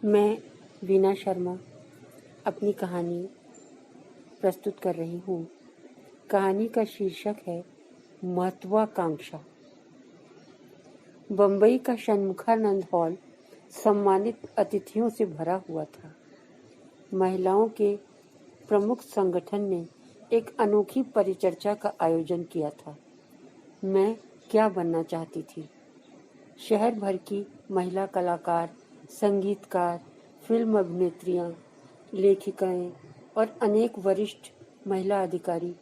मैं वीना शर्मा अपनी कहानी प्रस्तुत कर रही हूँ। कहानी का शीर्षक है महत्वाकांक्षा। बम्बई का षणमुखानंद हॉल सम्मानित अतिथियों से भरा हुआ था। महिलाओं के प्रमुख संगठन ने एक अनोखी परिचर्चा का आयोजन किया था। मैं क्या बनना चाहती थी। शहर भर की महिला कलाकार, संगीतकार, फिल्म अभिनेत्रियां, लेखिकाएं और अनेक वरिष्ठ महिला अधिकारी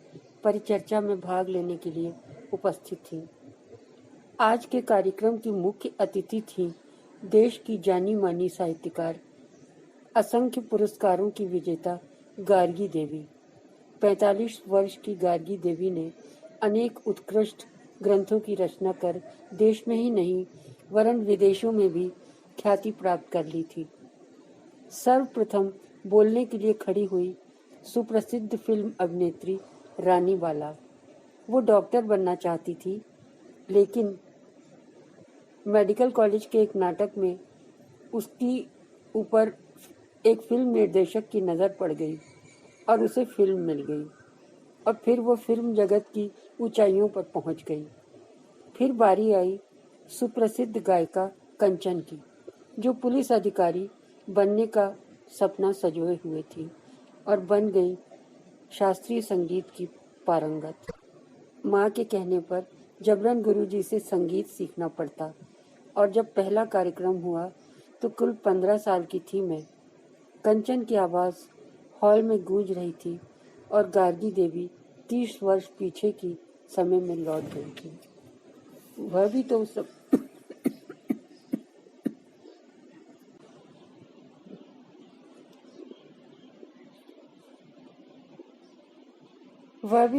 परिचर्चा में भाग लेने के लिए उपस्थित थीं। आज के कार्यक्रम की मुख्य अतिथि थी देश की जानी मानी साहित्यकार, असंख्य पुरस्कारों की विजेता गार्गी देवी। 45 वर्ष की गार्गी देवी ने अनेक उत्कृष्ट ग्रंथों की रचना कर देश में ही नहीं वरन विदेशों में भी ख्याति प्राप्त कर ली थी। सर्वप्रथम बोलने के लिए खड़ी हुई सुप्रसिद्ध फिल्म अभिनेत्री रानी बाला। वो डॉक्टर बनना चाहती थी, लेकिन मेडिकल कॉलेज के एक नाटक में उसकी ऊपर एक फिल्म निर्देशक की नज़र पड़ गई और उसे फिल्म मिल गई और फिर वो फिल्म जगत की ऊंचाइयों पर पहुंच गई। फिर बारी आई सुप्रसिद्ध गायिका कंचन की, जो पुलिस अधिकारी बनने का सपना सजोए हुए थी और बन गई शास्त्रीय संगीत की पारंगत। माँ के कहने पर जबरन गुरुजी से संगीत सीखना पड़ता और जब पहला कार्यक्रम हुआ तो कुल 15 साल की थी मैं। कंचन की आवाज़ हॉल में गूंज रही थी और गार्गी देवी 30 वर्ष पीछे की समय में लौट गई थी। वह भी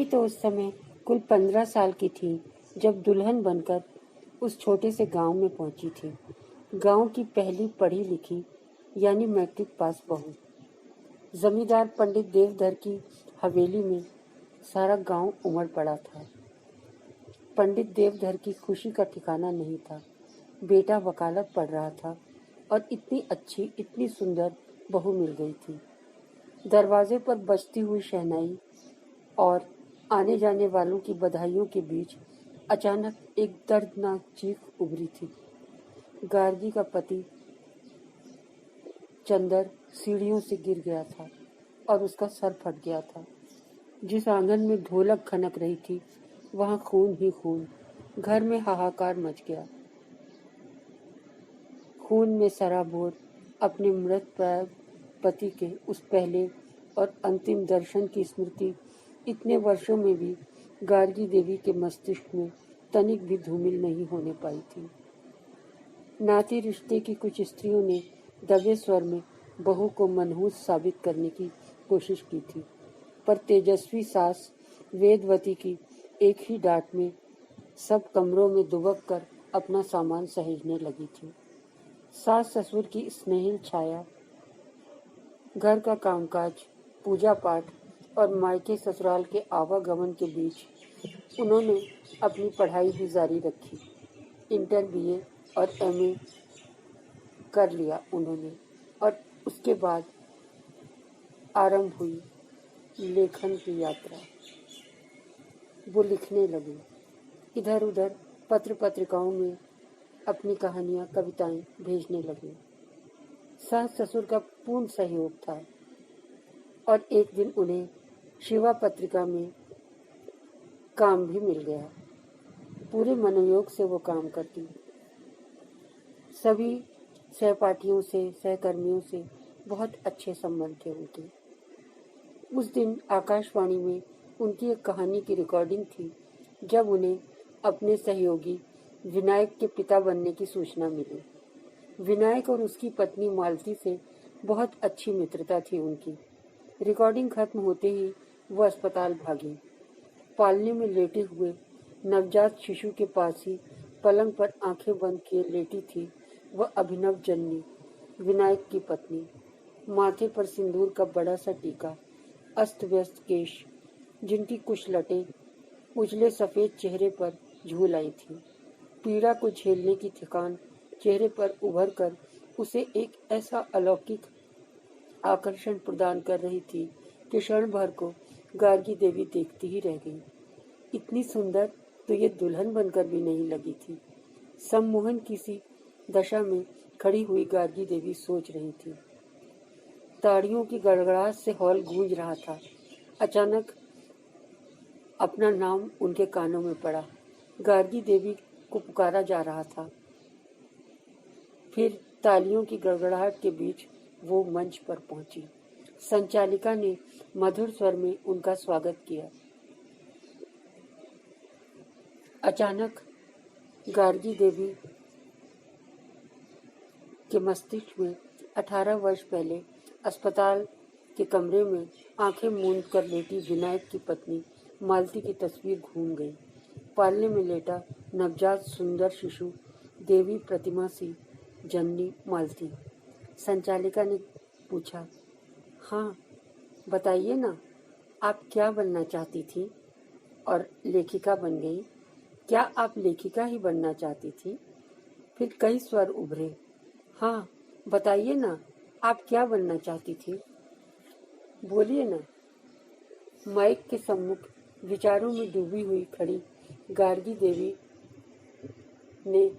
तो उस समय कुल 15 साल की थी जब दुल्हन बनकर उस छोटे से गांव में पहुंची थी। गांव की पहली पढ़ी लिखी यानी मैट्रिक पास बहू। जमींदार पंडित देवधर की हवेली में सारा गांव उमड़ पड़ा था। पंडित देवधर की खुशी का ठिकाना नहीं था। बेटा वकालत पढ़ रहा था और इतनी अच्छी, इतनी सुंदर बहू मिल गई थी। दरवाजे पर बजती हुई शहनाई और आने जाने वालों की बधाइयों के बीच अचानक एक दर्दनाक चीख उभरी थी। गार्गी का पति चंदर सीढ़ियों से गिर गया था और उसका सर फट गया था। जिस आंगन में ढोलक खनक रही थी वहां खून ही खून। घर में हाहाकार मच गया। खून में सराबोर अपने मृत पति के उस पहले और अंतिम दर्शन की स्मृति इतने वर्षों में भी गार्गी देवी के मस्तिष्क में तनिक भी धूमिल नहीं होने पाई थी। नाती रिश्ते की कुछ स्त्रियों ने दबे स्वर में बहू को मनहूस साबित करने की कोशिश की थी, पर तेजस्वी सास वेदवती की एक ही डांट में सब कमरों में दुबक कर अपना सामान सहेजने लगी थी। सास ससुर की स्नेहिल छाया, घर का कामकाज, पूजा पाठ और मायके ससुराल के आवागमन के बीच उन्होंने अपनी पढ़ाई भी जारी रखी। इंटर बीए और एमए कर लिया उन्होंने और उसके बाद आरंभ हुई लेखन की यात्रा। वो लिखने लगी, इधर उधर पत्र पत्रिकाओं में अपनी कहानियां, कविताएं भेजने लगी। सास ससुर का पूर्ण सहयोग था और एक दिन उन्हें शिवा पत्रिका में काम भी मिल गया। पूरे मनोयोग से वो काम करती। सभी सहपाठियों से, सहकर्मियों से बहुत अच्छे संबंध थे उनके। उस दिन आकाशवाणी में उनकी एक कहानी की रिकॉर्डिंग थी जब उन्हें अपने सहयोगी विनायक के पिता बनने की सूचना मिली। विनायक और उसकी पत्नी मालती से बहुत अच्छी मित्रता थी उनकी। रिकॉर्डिंग खत्म होते ही वो अस्पताल भागी। पालने में लेटे हुए नवजात शिशु के पास ही पलंग पर आंखें बंद किए लेटी थी वह अभिनव जननी, विनायक की पत्नी। माथे पर सिंदूर का बड़ा सा टीका, अस्त व्यस्त केश, जिनकी कुछ लटें उजले सफेद चेहरे पर झूल आई थी। पीड़ा को झेलने की थकान चेहरे पर उभर कर उसे एक ऐसा अलौकिक आकर्षण प्रदान कर रही थी कि क्षण भर को गार्गी देवी देखती ही रह गई। इतनी सुंदर तो ये दुल्हन बनकर भी नहीं लगी थी। सम्मोहन किसी दशा में खड़ी हुई गार्गी देवी सोच रही थी। ताड़ियों की गड़गड़ाहट से हॉल गूंज रहा था। अचानक अपना नाम उनके कानों में पड़ा। गार्गी देवी को पुकारा जा रहा था। फिर तालियों की गड़गड़ाहट के बीच वो मंच पर पहुंची। संचालिका ने मधुर स्वर में उनका स्वागत किया। अचानक गार्गी देवी के मस्तिष्क में 18 वर्ष पहले अस्पताल के कमरे में आंखें मूंद कर लेटी विनायक की पत्नी मालती की तस्वीर घूम गई। पालने में लेटा नवजात सुंदर शिशु देवी प्रतिमा सी जननी मालती। संचालिका ने पूछा, हाँ बताइए ना, आप क्या बनना चाहती थी और लेखिका बन गई? क्या आप लेखिका ही बनना चाहती थी? फिर कई स्वर उभरे, हाँ बताइए ना, आप क्या बनना चाहती थी? बोलिए ना। माइक के सम्मुख विचारों में डूबी हुई खड़ी गार्गी देवी ने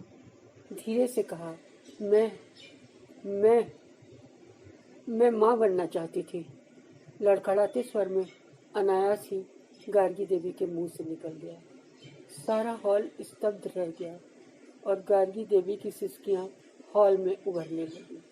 धीरे से कहा, मैं माँ बनना चाहती थी। लड़खड़ाते स्वर में अनायास ही गार्गी देवी के मुंह से निकल गया। सारा हॉल स्तब्ध रह गया और गार्गी देवी की सिसकियां हॉल में उभरने लगी।